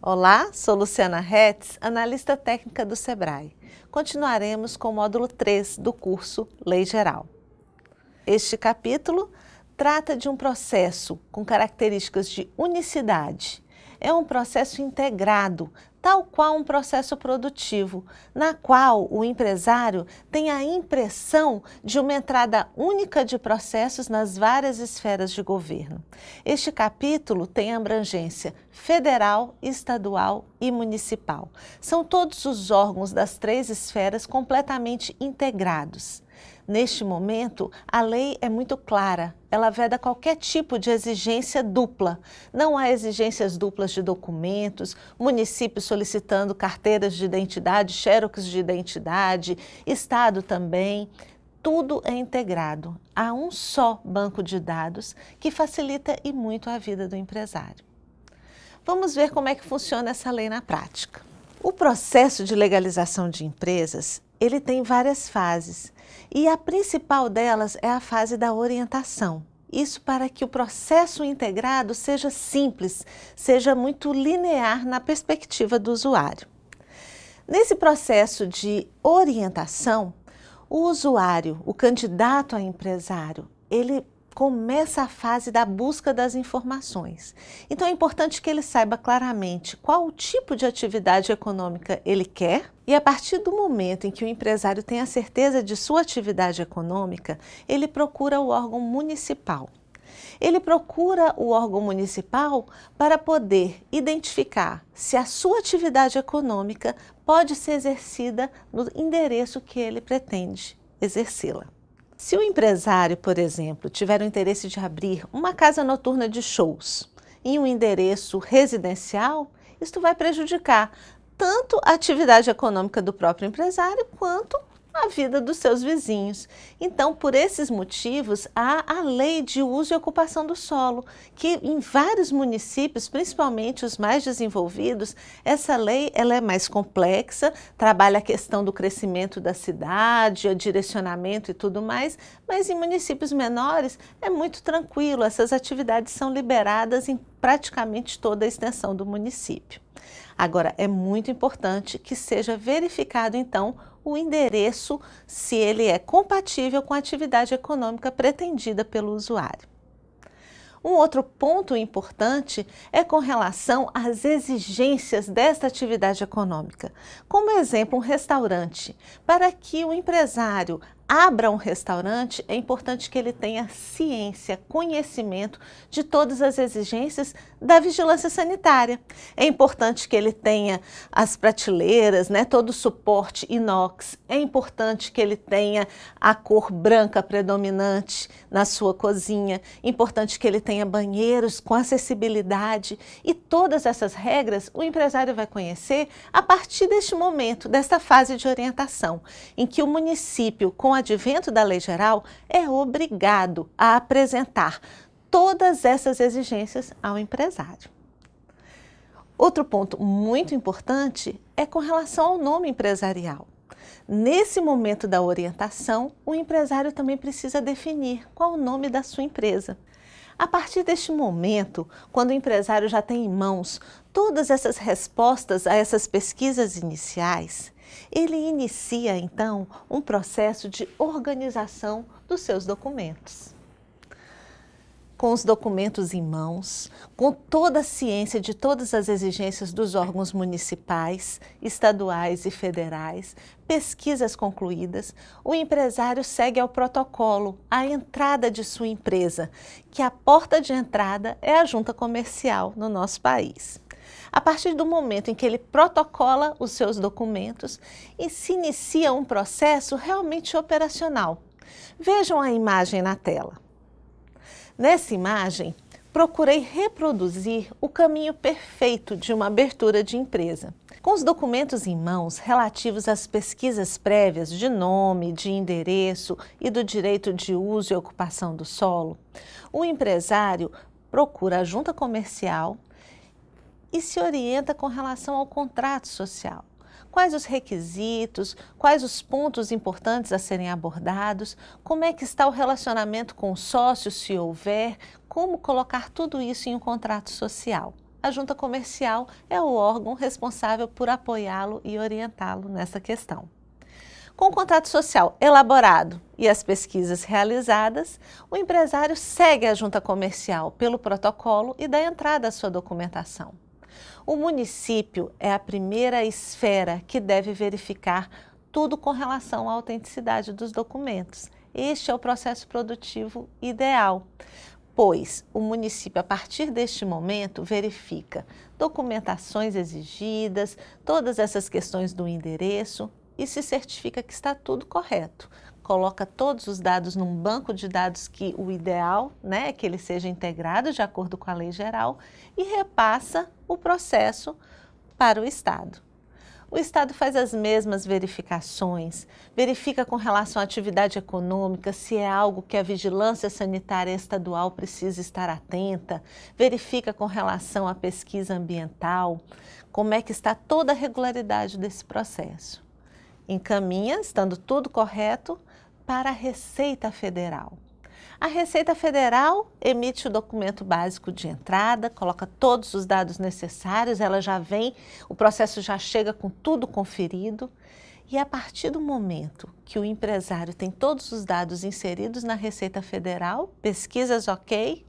Olá, sou Luciana Hetz, analista técnica do Sebrae. Continuaremos com o módulo 3 do curso Lei Geral. Este capítulo trata de um processo com características de unicidade. É um processo integrado, tal qual um processo produtivo, na qual o empresário tem a impressão de uma entrada única de processos nas várias esferas de governo. Este capítulo tem abrangência federal, estadual e municipal. São todos os órgãos das três esferas completamente integrados. Neste momento, a lei é muito clara, ela veda qualquer tipo de exigência dupla. Não há exigências duplas de documentos, municípios solicitando carteiras de identidade, xerox de identidade, Estado também. Tudo é integrado. Há um só banco de dados que facilita e muito a vida do empresário. Vamos ver como é que funciona essa lei na prática. O processo de legalização de empresas, ele tem várias fases. E a principal delas é a fase da orientação. Isso para que o processo integrado seja simples, seja muito linear na perspectiva do usuário. Nesse processo de orientação, o usuário, o candidato a empresário, ele começa a fase da busca das informações. Então é importante que ele saiba claramente qual o tipo de atividade econômica ele quer e a partir do momento em que o empresário tem a certeza de sua atividade econômica, ele procura o órgão municipal. Ele procura o órgão municipal para poder identificar se a sua atividade econômica pode ser exercida no endereço que ele pretende exercê-la. Se o empresário, por exemplo, tiver o interesse de abrir uma casa noturna de shows em um endereço residencial, isto vai prejudicar tanto a atividade econômica do próprio empresário quanto a vida dos seus vizinhos. Então, por esses motivos, há a lei de uso e ocupação do solo, que em vários municípios, principalmente os mais desenvolvidos, essa lei ela é mais complexa, trabalha a questão do crescimento da cidade, o direcionamento e tudo mais, mas em municípios menores é muito tranquilo, essas atividades são liberadas em praticamente toda a extensão do município. Agora, é muito importante que seja verificado, então, o endereço, se ele é compatível com a atividade econômica pretendida pelo usuário. Um outro ponto importante é com relação às exigências desta atividade econômica. Como exemplo, um restaurante. Para que o empresário abra um restaurante, é importante que ele tenha ciência, conhecimento de todas as exigências da vigilância sanitária. É importante que ele tenha as prateleiras, todo o suporte inox. É importante que ele tenha a cor branca predominante na sua cozinha. É importante que ele tenha banheiros com acessibilidade. E todas essas regras o empresário vai conhecer a partir deste momento, desta fase de orientação, em que o município, com o advento da Lei Geral, é obrigado a apresentar todas essas exigências ao empresário. Outro ponto muito importante é com relação ao nome empresarial. Nesse momento da orientação, o empresário também precisa definir qual o nome da sua empresa. A partir deste momento, quando o empresário já tem em mãos todas essas respostas a essas pesquisas iniciais, ele inicia, então, um processo de organização dos seus documentos. Com os documentos em mãos, com toda a ciência de todas as exigências dos órgãos municipais, estaduais e federais, pesquisas concluídas, o empresário segue ao protocolo, à entrada de sua empresa, que a porta de entrada é a junta comercial no nosso país. A partir do momento em que ele protocola os seus documentos e se inicia um processo realmente operacional. Vejam a imagem na tela. Nessa imagem, procurei reproduzir o caminho perfeito de uma abertura de empresa. Com os documentos em mãos relativos às pesquisas prévias de nome, de endereço e do direito de uso e ocupação do solo, o empresário procura a junta comercial e se orienta com relação ao contrato social. Quais os requisitos, quais os pontos importantes a serem abordados, como é que está o relacionamento com o sócio, se houver, como colocar tudo isso em um contrato social. a junta comercial é o órgão responsável por apoiá-lo e orientá-lo nessa questão. Com o contrato social elaborado e as pesquisas realizadas, o empresário segue a junta comercial pelo protocolo e dá entrada à sua documentação. O município é a primeira esfera que deve verificar tudo com relação à autenticidade dos documentos. Este é o processo produtivo ideal, pois o município, a partir deste momento, verifica documentações exigidas, todas essas questões do endereço e se certifica que está tudo correto. Coloca todos os dados num banco de dados que o ideal, é que ele seja integrado de acordo com a lei geral e repassa o processo para o Estado. O Estado faz as mesmas verificações, verifica com relação à atividade econômica se é algo que a vigilância sanitária estadual precisa estar atenta, verifica com relação à pesquisa ambiental, como é que está toda a regularidade desse processo. Encaminha, estando tudo correto, para a Receita Federal. A Receita Federal emite o documento básico de entrada, coloca todos os dados necessários, ela já vem, o processo já chega com tudo conferido e a partir do momento que o empresário tem todos os dados inseridos na Receita Federal, pesquisas ok,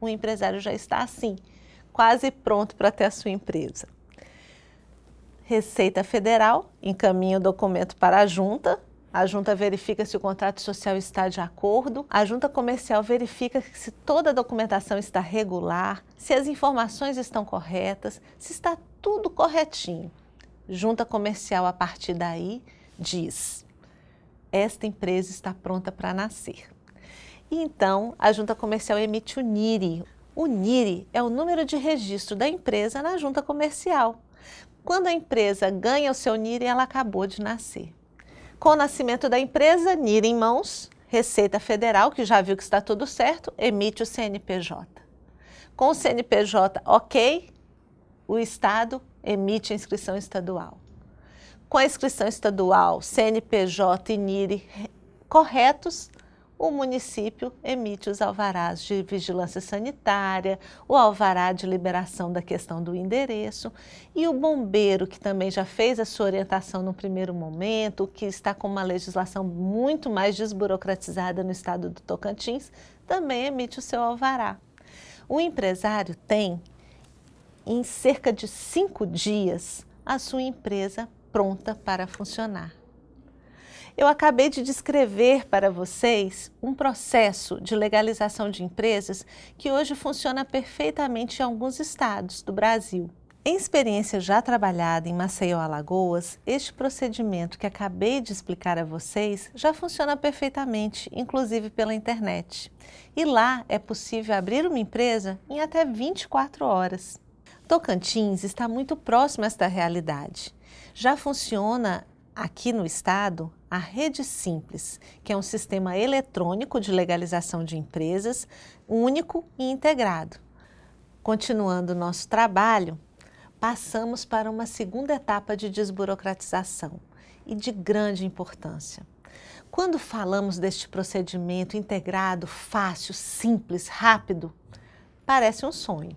o empresário já está assim, quase pronto para ter a sua empresa. Receita Federal encaminha o documento para a junta verifica se o contrato social está de acordo, a junta comercial verifica se toda a documentação está regular, se as informações estão corretas, se está tudo corretinho. Junta comercial, a partir daí, diz: esta empresa está pronta para nascer. E então, a junta comercial emite o NIRI. O NIRI é o número de registro da empresa na junta comercial. Quando a empresa ganha o seu NIRI, ela acabou de nascer. Com o nascimento da empresa, NIRI em mãos, Receita Federal, que já viu que está tudo certo, emite o CNPJ. Com o CNPJ ok, o Estado emite a inscrição estadual. Com a inscrição estadual, CNPJ e NIRI corretos, o município emite os alvarás de vigilância sanitária, o alvará de liberação da questão do endereço e o bombeiro, que também já fez a sua orientação no primeiro momento, que está com uma legislação muito mais desburocratizada no estado do Tocantins, também emite o seu alvará. O empresário tem, em cerca de 5 dias, a sua empresa pronta para funcionar. Eu acabei de descrever para vocês um processo de legalização de empresas que hoje funciona perfeitamente em alguns estados do Brasil. Em experiência já trabalhada em Maceió, Alagoas, este procedimento que acabei de explicar a vocês já funciona perfeitamente, inclusive pela internet. E lá é possível abrir uma empresa em até 24 horas. Tocantins está muito próximo a esta realidade. Já funciona aqui no estado a Rede Simples, que é um sistema eletrônico de legalização de empresas, único e integrado. Continuando o nosso trabalho, passamos para uma segunda etapa de desburocratização e de grande importância. Quando falamos deste procedimento integrado, fácil, simples, rápido, parece um sonho.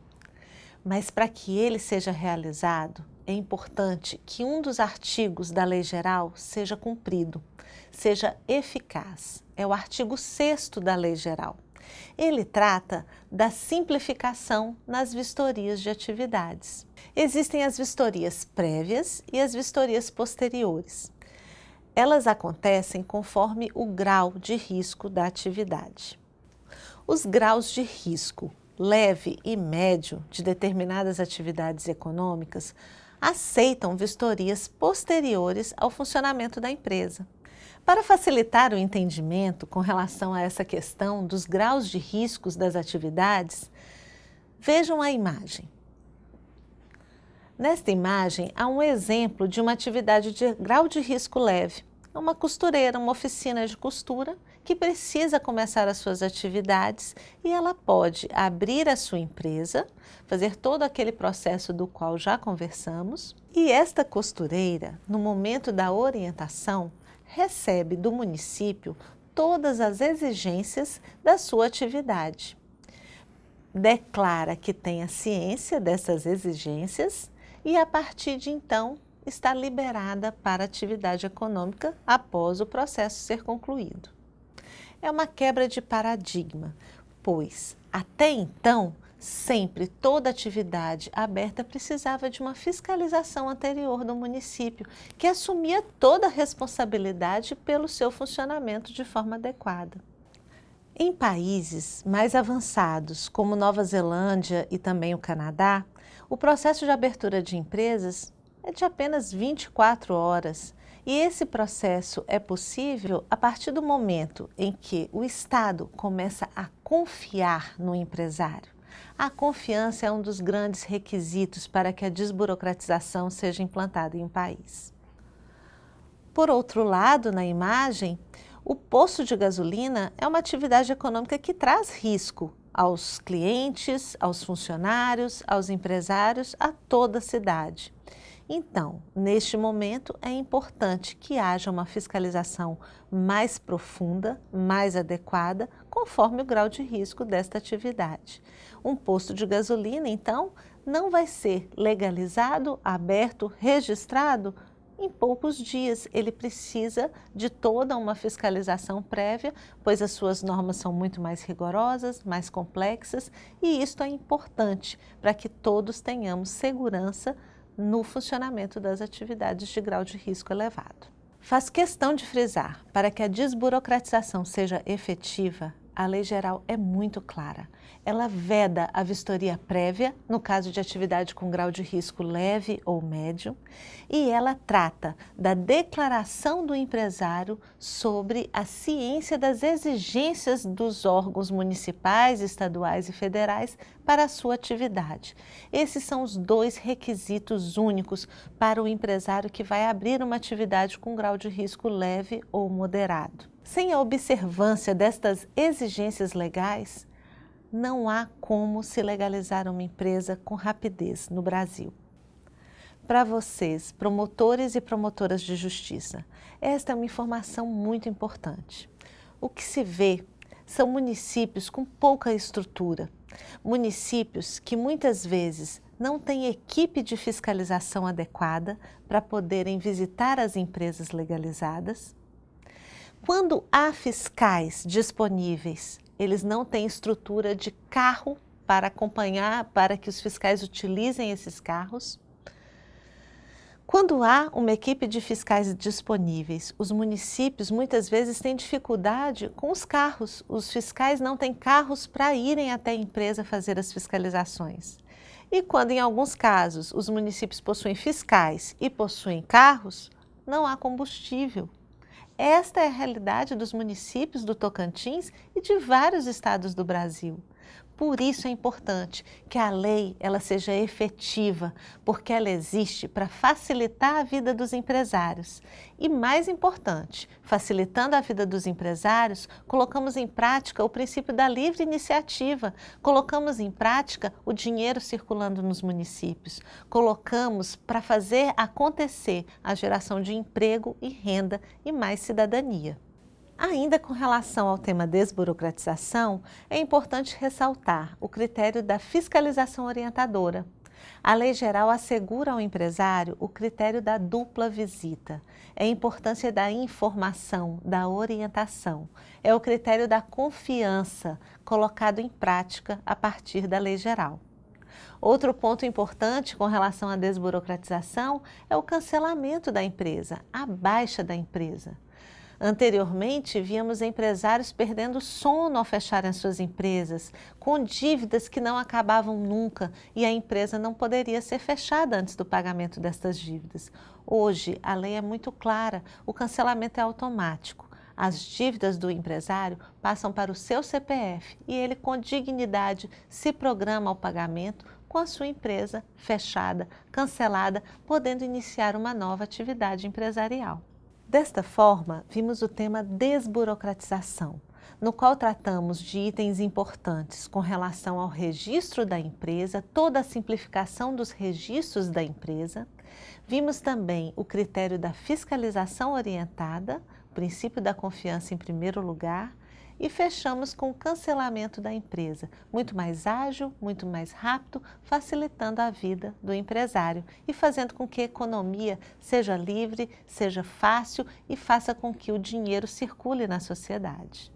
Mas para que ele seja realizado, é importante que um dos artigos da Lei Geral seja cumprido, seja eficaz. É o artigo 6º da Lei Geral. Ele trata da simplificação nas vistorias de atividades. Existem as vistorias prévias e as vistorias posteriores. Elas acontecem conforme o grau de risco da atividade. Os graus de risco leve e médio de determinadas atividades econômicas aceitam vistorias posteriores ao funcionamento da empresa. Para facilitar o entendimento com relação a essa questão dos graus de riscos das atividades, vejam a imagem. Nesta imagem há um exemplo de uma atividade de grau de risco leve. É uma costureira, uma oficina de costura que precisa começar as suas atividades e ela pode abrir a sua empresa, fazer todo aquele processo do qual já conversamos e esta costureira, no momento da orientação, recebe do município todas as exigências da sua atividade. declara que tem a ciência dessas exigências e, a partir de então, está liberada para atividade econômica após o processo ser concluído. É uma quebra de paradigma, pois, até então, sempre toda atividade aberta precisava de uma fiscalização anterior do município, que assumia toda a responsabilidade pelo seu funcionamento de forma adequada. Em países mais avançados, como Nova Zelândia e também o Canadá, o processo de abertura de empresas é de apenas 24 horas. E esse processo é possível a partir do momento em que o Estado começa a confiar no empresário. A confiança é um dos grandes requisitos para que a desburocratização seja implantada em um país. Por outro lado, na imagem, o posto de gasolina é uma atividade econômica que traz risco aos clientes, aos funcionários, aos empresários, a toda a cidade. Então, neste momento, é importante que haja uma fiscalização mais profunda, mais adequada, conforme o grau de risco desta atividade. Um posto de gasolina, então, não vai ser legalizado, aberto, registrado em poucos dias. Ele precisa de toda uma fiscalização prévia, pois as suas normas são muito mais rigorosas, mais complexas, e isto é importante para que todos tenhamos segurança no funcionamento das atividades de grau de risco elevado. Faz questão de frisar, para que a desburocratização seja efetiva, a lei geral é muito clara. Ela veda a vistoria prévia, no caso de atividade com grau de risco leve ou médio, e ela trata da declaração do empresário sobre a ciência das exigências dos órgãos municipais, estaduais e federais para a sua atividade. Esses são os dois requisitos únicos para o empresário que vai abrir uma atividade com grau de risco leve ou moderado. Sem a observância destas exigências legais, não há como se legalizar uma empresa com rapidez no Brasil. Para vocês, promotores e promotoras de justiça, esta é uma informação muito importante. O que se vê são municípios com pouca estrutura, municípios que muitas vezes não têm equipe de fiscalização adequada para poderem visitar as empresas legalizadas. Quando há fiscais disponíveis, eles não têm estrutura de carro para acompanhar, para que os fiscais utilizem esses carros. Quando há uma equipe de fiscais disponíveis, os municípios muitas vezes têm dificuldade com os carros. Os fiscais não têm carros para irem até a empresa fazer as fiscalizações. E quando, em alguns casos, os municípios possuem fiscais e possuem carros, não há combustível. Esta é a realidade dos municípios do Tocantins e de vários estados do Brasil. Por isso é importante que a lei ela seja efetiva, porque ela existe para facilitar a vida dos empresários. E mais importante, facilitando a vida dos empresários, colocamos em prática o princípio da livre iniciativa, colocamos em prática o dinheiro circulando nos municípios, colocamos para fazer acontecer a geração de emprego e renda e mais cidadania. Ainda com relação ao tema desburocratização, é importante ressaltar o critério da fiscalização orientadora. A lei geral assegura ao empresário o critério da dupla visita. É a importância da informação, da orientação. É o critério da confiança colocado em prática a partir da lei geral. Outro ponto importante com relação à desburocratização é o cancelamento da empresa, a baixa da empresa. Anteriormente, víamos empresários perdendo sono ao fecharem suas empresas, com dívidas que não acabavam nunca e a empresa não poderia ser fechada antes do pagamento destas dívidas. Hoje, a lei é muito clara, o cancelamento é automático. As dívidas do empresário passam para o seu CPF e ele, com dignidade, se programa ao pagamento com a sua empresa fechada, cancelada, podendo iniciar uma nova atividade empresarial. Desta forma, vimos o tema desburocratização, no qual tratamos de itens importantes com relação ao registro da empresa, toda a simplificação dos registros da empresa. Vimos também o critério da fiscalização orientada, o princípio da confiança em primeiro lugar, E fechamos com o cancelamento da empresa, muito mais ágil, muito mais rápido, facilitando a vida do empresário e fazendo com que a economia seja livre, seja fácil e faça com que o dinheiro circule na sociedade.